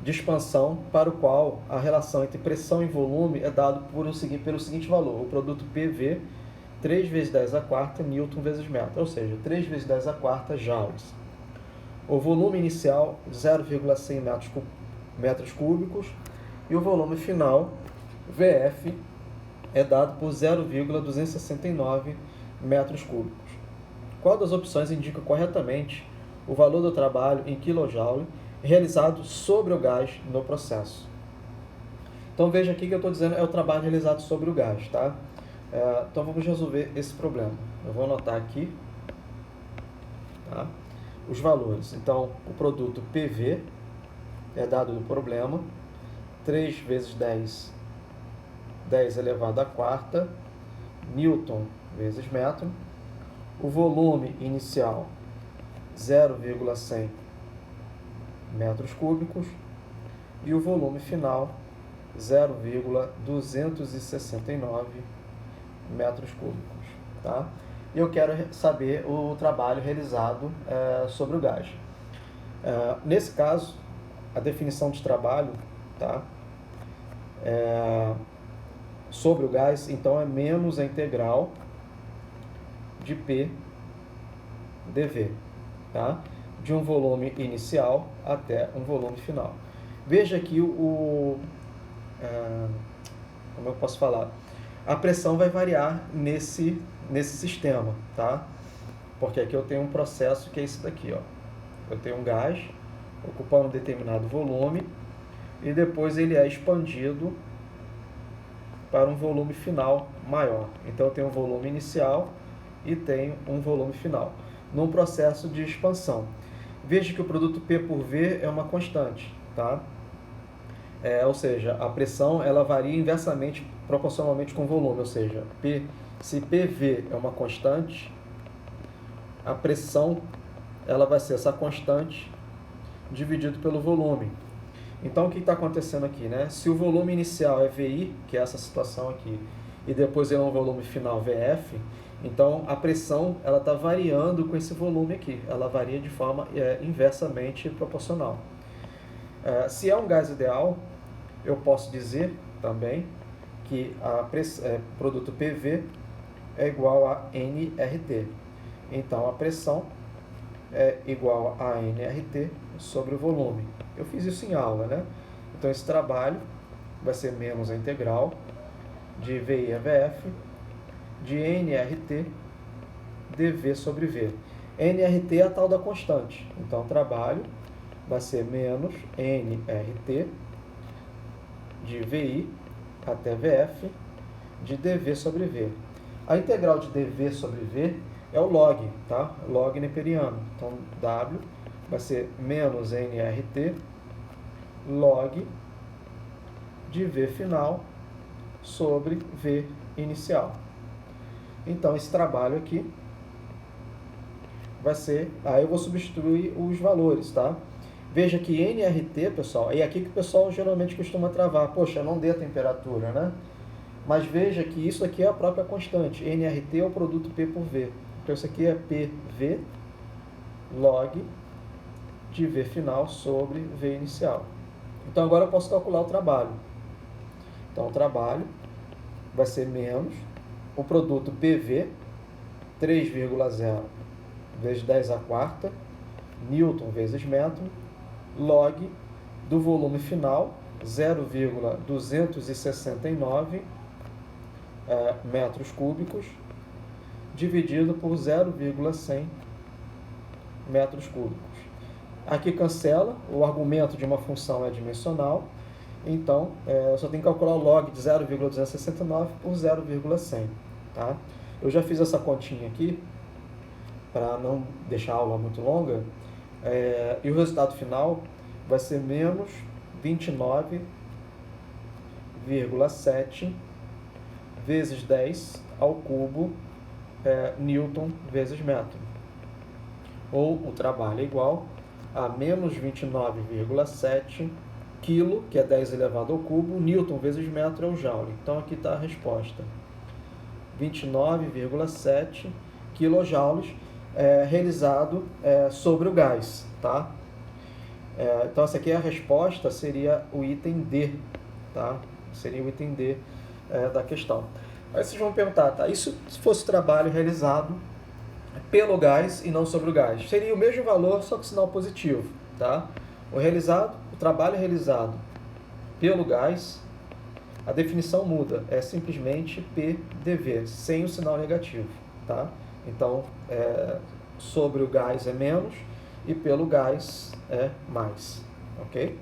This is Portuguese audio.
de expansão para o qual a relação entre pressão e volume é dado pelo seguinte valor. O produto PV, 3 vezes 10 a quarta Newton vezes metro, ou seja, 3 vezes 10 a quarta joules. O volume inicial, 0,100 metros cúbicos, e o volume final, VF, é dado por 0,269 metros cúbicos. Qual das opções indica corretamente o valor do trabalho em kJ realizado sobre o gás no processo? Então veja aqui que eu estou dizendo é o trabalho realizado sobre o gás, tá? Então vamos resolver esse problema. Eu vou anotar aqui, tá, os valores. Então o produto PV é dado no problema, 3 vezes 10 elevado à quarta Newton vezes metro. O volume inicial, 0,100 metros cúbicos. E o volume final, 0,269 metros cúbicos. Tá? E eu quero saber o trabalho realizado sobre o gás. Nesse caso, a definição de trabalho, tá, sobre o gás, então, é menos a integral de P dV, tá? De um volume inicial até um volume final. Veja aqui como eu posso falar? A pressão vai variar nesse sistema, tá? Porque aqui eu tenho um processo que é esse daqui, ó. Eu tenho um gás ocupando um determinado volume e depois ele é expandido para um volume final maior. Então eu tenho um volume inicial e tenho um volume final, num processo de expansão. Veja que o produto P por V é uma constante, tá? Ou seja, a pressão ela varia inversamente proporcionalmente com o volume, ou seja, se PV é uma constante, a pressão ela vai ser essa constante dividido pelo volume. Então, o que está acontecendo aqui, né? Se o volume inicial é VI, que é essa situação aqui, e depois é um volume final VF, então a pressão ela está variando com esse volume aqui. Ela varia de forma inversamente proporcional. Se é um gás ideal, eu posso dizer também que o produto PV é igual a nRT. Então, a pressão é igual a nRT sobre o volume. Eu fiz isso em aula, né? Então, esse trabalho vai ser menos a integral de VI a VF de nRT dV sobre V. nRT é a tal da constante. Então, o trabalho vai ser menos nRT de VI até VF de dV sobre V. A integral de dV sobre V é o log, tá? Log neperiano. Então, W vai ser menos nRT log de V final sobre V inicial. Então, esse trabalho aqui vai ser... Aí eu vou substituir os valores, tá? Veja que nRT, pessoal, é aqui que o pessoal geralmente costuma travar. Poxa, não dê a temperatura, né? Mas veja que isso aqui é a própria constante. nRT é o produto P por V. Então, isso aqui é PV log de V final sobre V inicial. Então, agora eu posso calcular o trabalho. Então, o trabalho vai ser menos o produto PV, 3,0 vezes 10 a quarta, Newton vezes metro, log do volume final, 0,269 metros cúbicos, dividido por 0,100 metros cúbicos. Aqui cancela, o argumento de uma função é dimensional, então eu só tenho que calcular o log de 0,269 por 0,100. Tá? Eu já fiz essa continha aqui, para não deixar a aula muito longa, e o resultado final vai ser menos 29,7 vezes 10 ao cubo Newton vezes metro. Ou o trabalho é igual a menos 29,7 kg, que é 10 elevado ao cubo, Newton vezes metro é o joule. Então aqui está a resposta. 29,7 kJ realizado sobre o gás, tá? Então, essa aqui é a resposta, seria o item D, tá? Seria o item D da questão. Aí vocês vão perguntar, tá? Isso se fosse trabalho realizado pelo gás e não sobre o gás? Seria o mesmo valor, só com sinal positivo, tá? O trabalho realizado pelo gás, a definição muda, é simplesmente PDV, sem o sinal negativo, tá? Então, sobre o gás é menos e pelo gás é mais, ok?